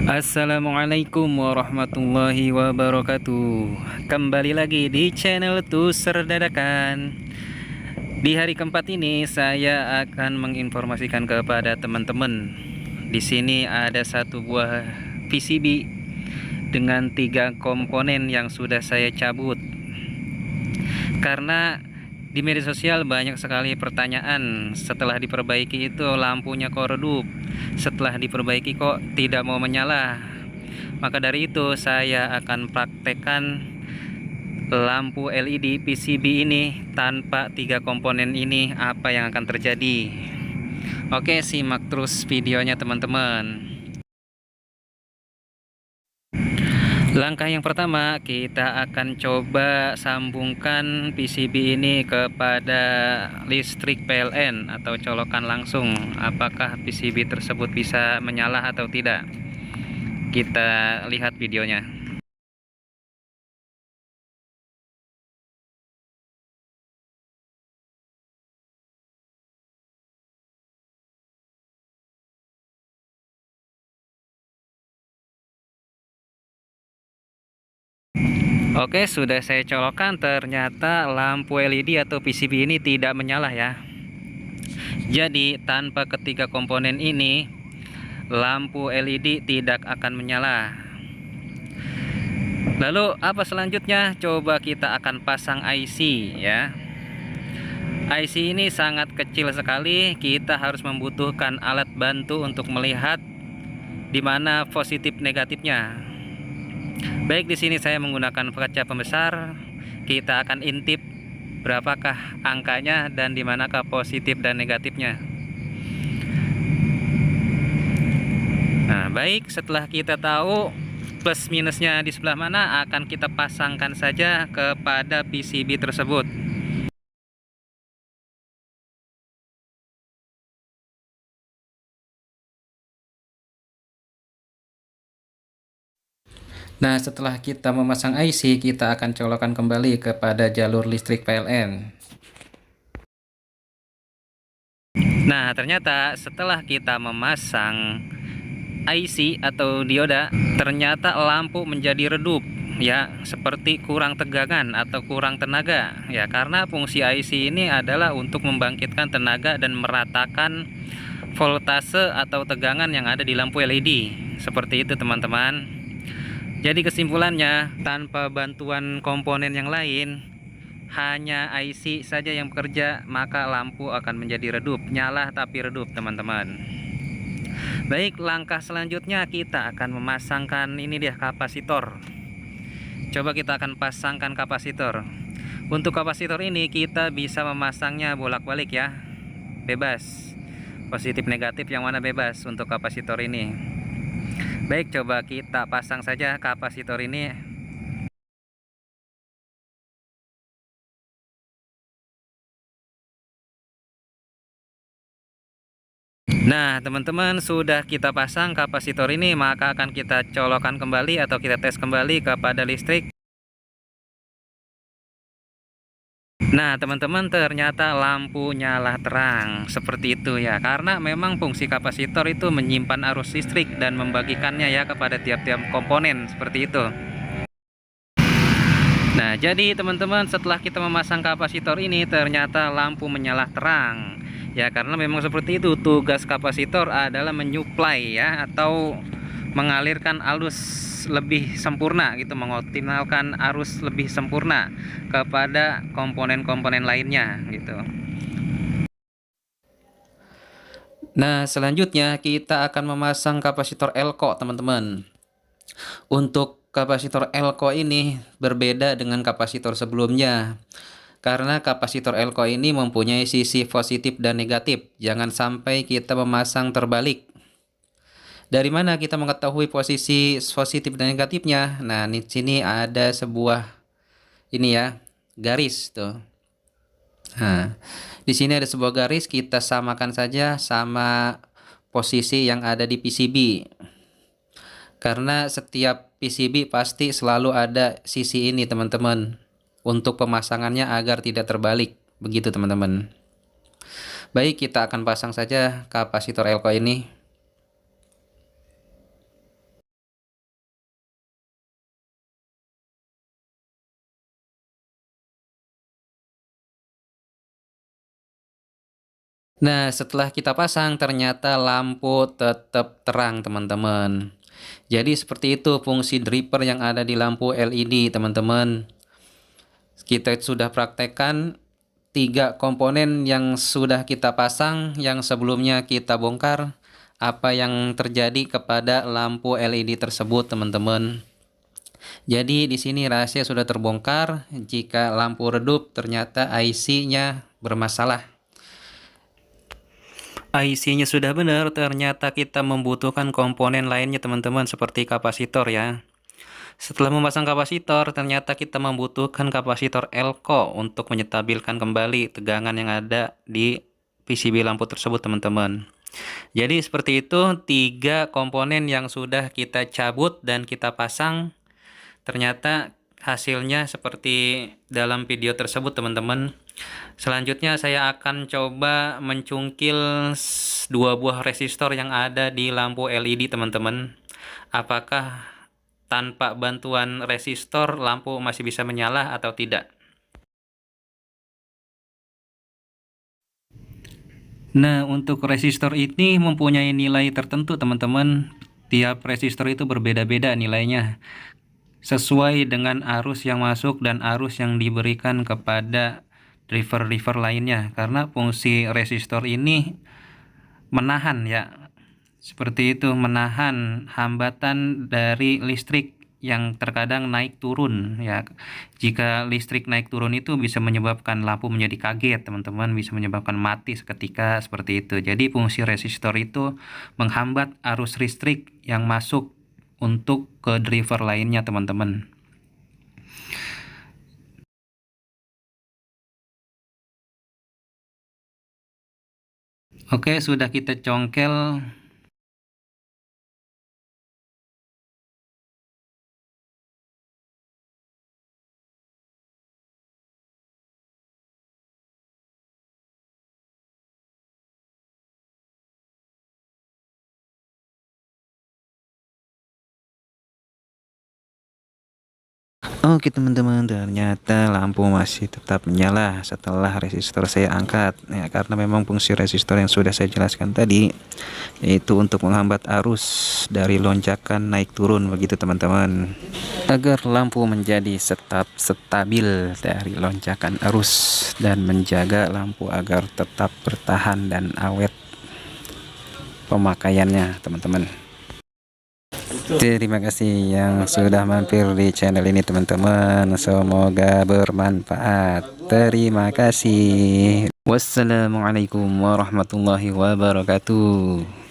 Assalamualaikum warahmatullahi wabarakatuh. Kembali lagi di channel Tuser Dadakan. Di hari keempat ini saya akan menginformasikan kepada teman-teman. Di sini ada satu buah PCB dengan 3 komponen yang sudah saya cabut. Karena di media sosial banyak sekali pertanyaan, setelah diperbaiki itu lampunya kok redup, setelah diperbaiki kok tidak mau menyala. Maka dari itu saya akan praktekkan lampu LED PCB ini tanpa 3 komponen ini, apa yang akan terjadi. Oke, simak terus videonya teman-teman. Langkah yang pertama, kita akan coba sambungkan PCB ini kepada listrik PLN atau colokan langsung. Apakah PCB tersebut bisa menyala atau tidak? Kita lihat videonya. Oke, sudah saya colokkan, ternyata lampu LED atau PCB ini tidak menyala ya. Jadi tanpa ketiga komponen ini, lampu LED tidak akan menyala. Lalu apa selanjutnya? Coba kita akan pasang IC ya. IC ini sangat kecil sekali, kita harus membutuhkan alat bantu untuk melihat di mana positif negatifnya. Baik, di sini saya menggunakan kaca pembesar. Kita akan intip berapakah angkanya dan di manakah positif dan negatifnya. Nah, baik, setelah kita tahu plus minusnya di sebelah mana, akan kita pasangkan saja kepada PCB tersebut. Nah, setelah kita memasang IC, kita akan colokkan kembali kepada jalur listrik PLN. Nah, ternyata setelah kita memasang IC atau dioda, ternyata lampu menjadi redup ya, seperti kurang tegangan atau kurang tenaga ya, karena fungsi IC ini adalah untuk membangkitkan tenaga dan meratakan voltase atau tegangan yang ada di lampu LED. Seperti itu teman-teman. Jadi kesimpulannya, tanpa bantuan komponen yang lain, hanya IC saja yang bekerja, maka lampu akan menjadi redup, nyala tapi redup teman-teman. Baik, langkah selanjutnya kita akan memasangkan ini dia, kapasitor. Coba kita akan pasangkan kapasitor. Untuk kapasitor ini kita bisa memasangnya bolak-balik ya, bebas. Positif negatif yang mana bebas untuk kapasitor ini. Baik, coba kita pasang saja kapasitor ini. Nah, teman-teman, sudah kita pasang kapasitor ini, maka akan kita colokkan kembali atau kita tes kembali kepada listrik. Nah, teman-teman, ternyata lampu nyala terang. Seperti itu ya, karena memang fungsi kapasitor itu menyimpan arus listrik dan membagikannya ya kepada tiap-tiap komponen, seperti itu. Nah, jadi teman-teman, setelah kita memasang kapasitor ini, ternyata lampu menyala terang ya, karena memang seperti itu, tugas kapasitor adalah menyuplai ya, atau mengalirkan arus lebih sempurna gitu, mengoptimalkan arus lebih sempurna kepada komponen-komponen lainnya gitu. Nah, selanjutnya kita akan memasang kapasitor elko teman-teman. Untuk kapasitor elko ini berbeda dengan kapasitor sebelumnya, karena kapasitor elko ini mempunyai sisi positif dan negatif. Jangan sampai kita memasang terbalik. Dari mana kita mengetahui posisi positif dan negatifnya? Nah, di sini ada sebuah ini ya, garis tuh. Nah, di sini ada sebuah garis, kita samakan saja sama posisi yang ada di PCB. Karena setiap PCB pasti selalu ada sisi ini teman-teman, untuk pemasangannya agar tidak terbalik. Begitu teman-teman. Baik, kita akan pasang saja kapasitor elko ini. Nah, setelah kita pasang ternyata lampu tetap terang, teman-teman. Jadi seperti itu fungsi driver yang ada di lampu LED, teman-teman. Kita sudah praktekkan 3 komponen yang sudah kita pasang, yang sebelumnya kita bongkar. Apa yang terjadi kepada lampu LED tersebut, teman-teman. Jadi di sini rahasia sudah terbongkar. Jika lampu redup ternyata IC-nya bermasalah. IC-nya sudah benar, ternyata kita membutuhkan komponen lainnya, teman-teman, seperti kapasitor ya. Setelah memasang kapasitor, ternyata kita membutuhkan kapasitor elko untuk menyetabilkan kembali tegangan yang ada di PCB lampu tersebut, teman-teman. Jadi seperti itu 3 komponen yang sudah kita cabut dan kita pasang. Ternyata hasilnya seperti dalam video tersebut, teman-teman. Selanjutnya saya akan coba mencungkil 2 buah resistor yang ada di lampu LED, teman-teman. Apakah tanpa bantuan resistor lampu masih bisa menyala atau tidak? Nah, untuk resistor ini mempunyai nilai tertentu, teman-teman. Tiap resistor itu berbeda-beda nilainya, sesuai dengan arus yang masuk dan arus yang diberikan kepada driver-driver lainnya. Karena fungsi resistor ini menahan ya, seperti itu, menahan hambatan dari listrik yang terkadang naik turun ya. Jika listrik naik turun itu bisa menyebabkan lampu menjadi kaget, teman-teman, bisa menyebabkan mati seketika seperti itu. Jadi fungsi resistor itu menghambat arus listrik yang masuk untuk ke driver lainnya, teman-teman. Oke, sudah kita congkel. Oke teman-teman, ternyata lampu masih tetap menyala setelah resistor saya angkat ya, karena memang fungsi resistor yang sudah saya jelaskan tadi yaitu untuk menghambat arus dari lonjakan naik turun, begitu teman-teman, agar lampu menjadi tetap stabil dari lonjakan arus dan menjaga lampu agar tetap bertahan dan awet pemakaiannya, teman-teman. Terima kasih yang sudah mampir di channel ini, teman-teman. Semoga bermanfaat. Terima kasih. Wassalamualaikum warahmatullahi wabarakatuh.